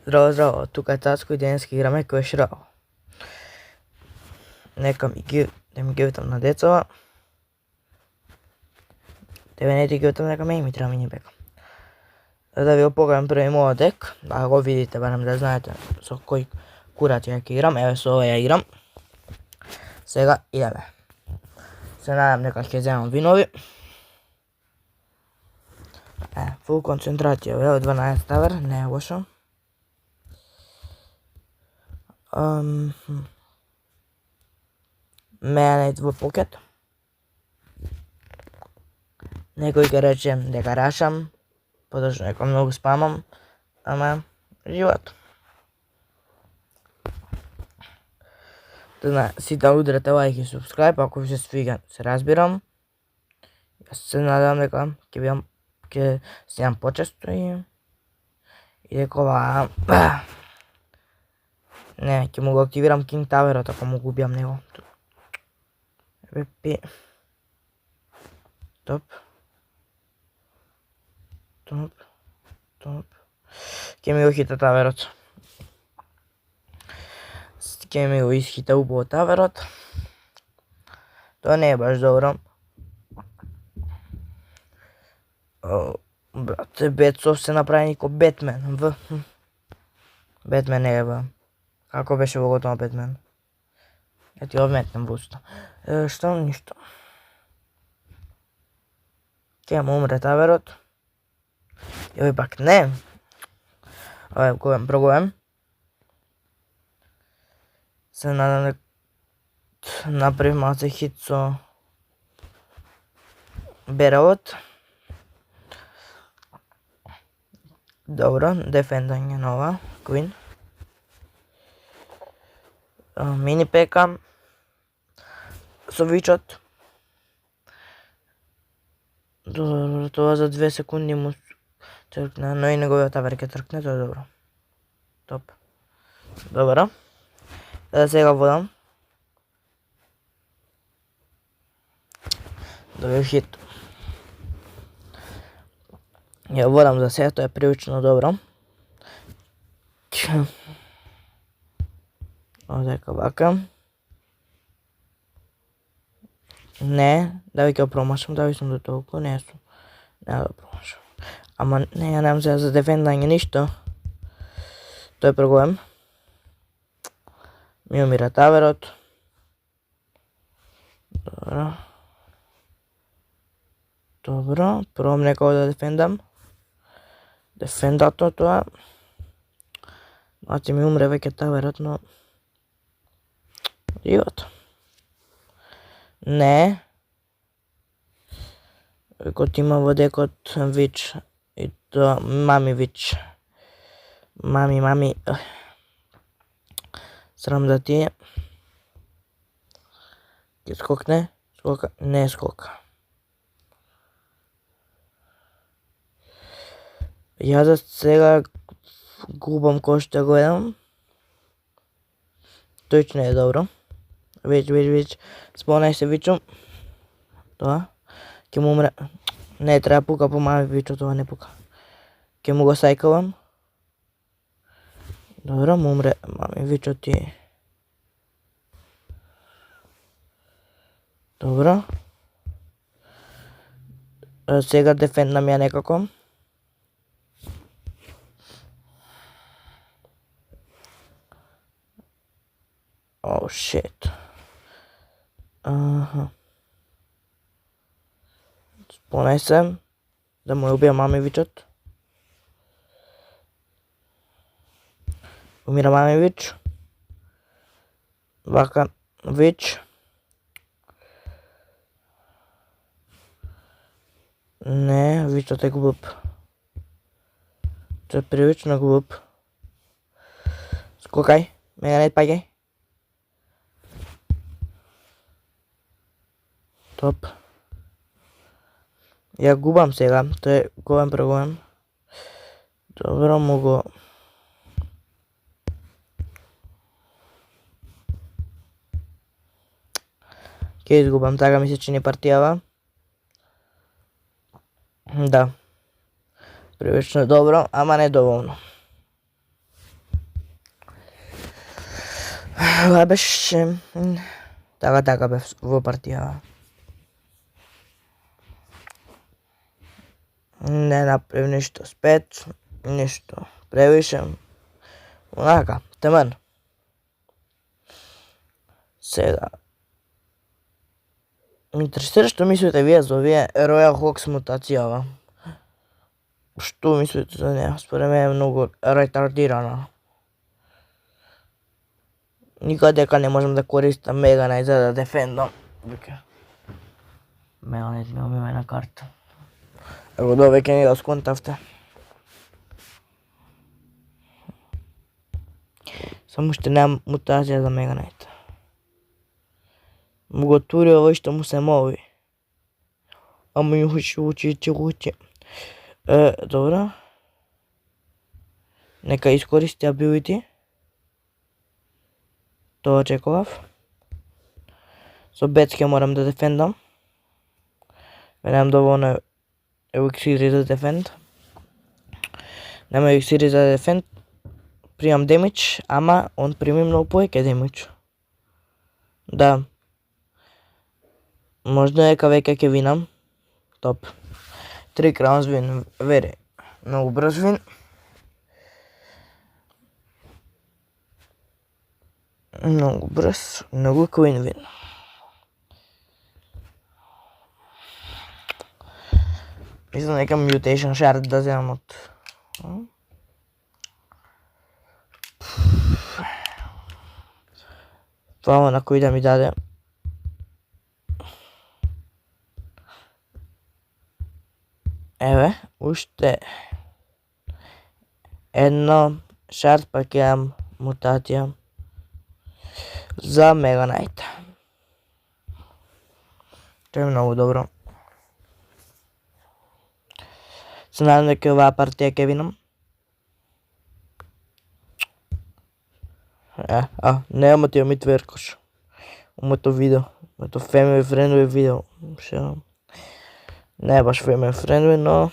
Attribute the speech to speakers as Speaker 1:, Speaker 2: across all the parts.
Speaker 1: Здраво, здраво, тука е Тацко и денес ќе играме Clash Royale. Нека ми гивтам на децава. Тебе не ти гивтам, нека ми треба мини бека. Да ви го покажам први мојот дек, да го видите, барем да знаете со кој курат ја ќе играм. Еве со ова ја играм. Сега идеме. Се надам дека ќе земам винови. Фул концентрација, бе, од 12 тавер, не е лошо. Мене во покет. Некој ќе рече дека рашам, подошто дека многу спамам, ама живот. Сите удрете лайк и субскрайб ако ви се свига, се разбирам. Јас се надам дека ќе снимам почесто и дека ова не, ќе му го активирам King Tower-от ако му го убијам него. Пи. Топ. Ќе ми го хита таверот. Ќе ми го исхита убаво таверот. Тоа не е баш добро. Брате, Бетсов се направи ко Бетмен. Бетмен не е, бе. Како беше во готово Бетмен? Ја ти го вметнем во уста. Што? Ништо. Ќе му умре таверот. Јој пак не. Ове го проговем. Се надам дека направи малце хит со Бералот. Добро, дефендање на ова, Queen. Мини пека со вичот. Добро, тоа за 2 секунди му тркна, но и неговиот тавер ќе тркне, тоа е добро. Топ. Добро. Сега водам. Добив хит. Ја водам за сега, тоа е прилично добро. Одека вака. Не, да ви ќе промашам, да ви сум до толку, не сум. Не да промашам. Ама не, ја немам сега за дефендање ништо. Тој е проблем. Ми умира таверот. Добро, пробам некако да дефендам. Дефендато тоа. Значи ми умре веќе таверот, но живот. Не. Кот има во декот Вич и тоа Мами Вич. Мами. Срам да ти е. Ќе скокне? Скока? Не скока. Ја за сега губам кој што го едам. Тој не е добро. Вич. Спонај се Вичом. Тоа. Ќе му умре. Не, треба пука по Мами Вичо, тоа не пука. Ќе му го сајкавам. Добро, му умре Мами Вичо ти. Добро. Сега дефендам ја некако. Oh shit. Спонај се да му убија Мами Вичот. Умира Мами Вич. Вака Вич. Не, Вичот е глуп. Тој е прилично глуп. Скокај, мене не паѓај. Топ. Ја губам сега, тој е голем проблем. Добро му го... Ќе изгубам, така ми се чини партијава. Да. Прилично добро, ама не доволно. Това беше... Така бе во партија. Не направив ништо спец, ништо превише. Онака, темен. Сега. Ме интересира што мислите вие за овие Royal Hox мутацијава. Што мислите за неја? Според мене е многу ретардирана. Никад дека не можам да користам Mega Knight за да дефендам. Mega Knight ми омилена карта. Ево довеќе не го сконтавте. Само што немам мутација за Mega Knight. Му го тури овој што му се мови. Ама ми учи. Добро. Нека искористи ability. Тоа очекував. Со бецке морам да дефендам. Немам доволно еликсири за дефенд. Нема еликсири за дефенд. Примам демидж, ама он прими многу повеќе демидж. Да. Можда дека веќе ќе винам. Топ. 3 crowns вин. Вери. Многу брз вин. Многу брз. Многу clean вин. Мислам дека mutation shard да земам од... Това на кој да ми даде. Еве, уште едно шард па ќе имам мутација за Mega Knight. Тоа е многу добро. Се надам дека оваа партија ќе винам. Нема ти ми тверкаш. Моето видео, моето family friendly видео. Не е баш family friendly, но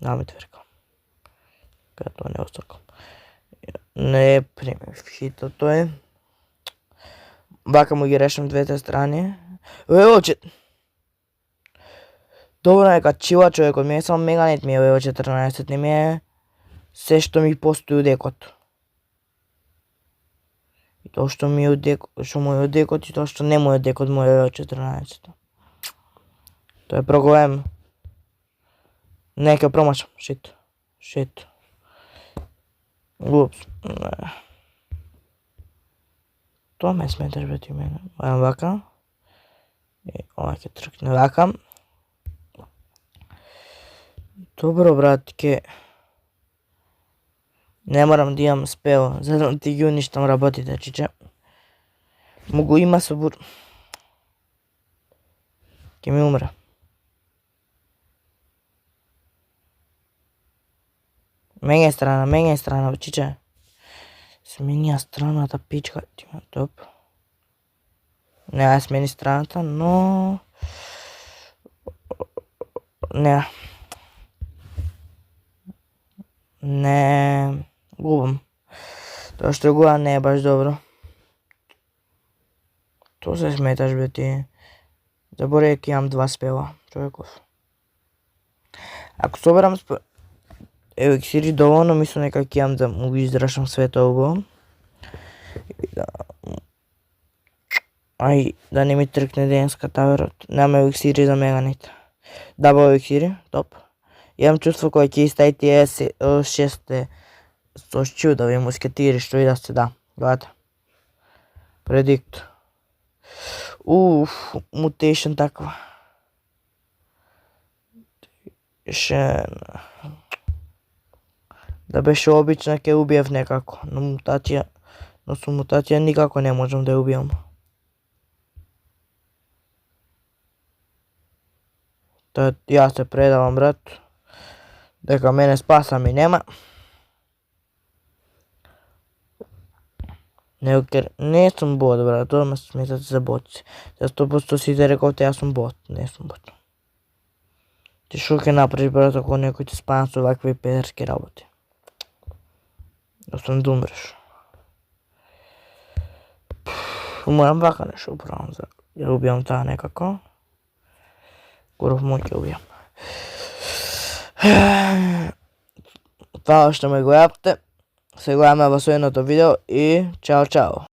Speaker 1: нема ми тверка. Като не остакам. Не е пример хитото е. Вака му ги решам двете страни. Оче. Добро нека чила човекот, ми е само Mega Knight ми е 14, не ми е се што ми постои у декот. И тоа што ми е у декот, што му е у декот и тоа што не му е у декот му е 14. Тоа е проблем. Нека промашам, shit. Упс. Тоа ме сметаш бе ти мене. Ајам вака. И ова ќе тркне вака. Добро брат, не морам да имам спел, за да ти ги уништам работите, чиче. Му го има собор. Ке ми умре. Мене е страна, чиче. Сменија страната, пичка. Топ. Не, смени страната, но... Не, губам. Тоа што губам не е баш добро. Тоа се сметаш бе ти. Заборај дека имам 2 спела, човеков. Ако соберам еликсири доволно, мислам дека ќе имам да му ги израшам свето убаво. Ај, да не ми тркне денска таверот. Нема еликсири за Mega Knight. Дабл еликсири, топ. Имам чувство кој ќе истај тие 6 со чудови мускетири што идат се да. Гледате. Предикт. Mutation таква. Да беше обична ќе убиев некако, но со мутација никако не можам да ја убијам. Ја се предавам брат. Дека мене спаса ми нема. Не сум бот брат, тоа ме сметате за бот. За 100% сите рековте јас сум бот, не сум бот. Ти шо ќе направиш брат ако некој ти спана со вакви педерски работи? Освен да умреш. Moram vaka nešto upravo jer ubijam ta nekako. Gurov moće ubijam. Hvala što me gledate. Se gledamo vas u jedното video i čao čao.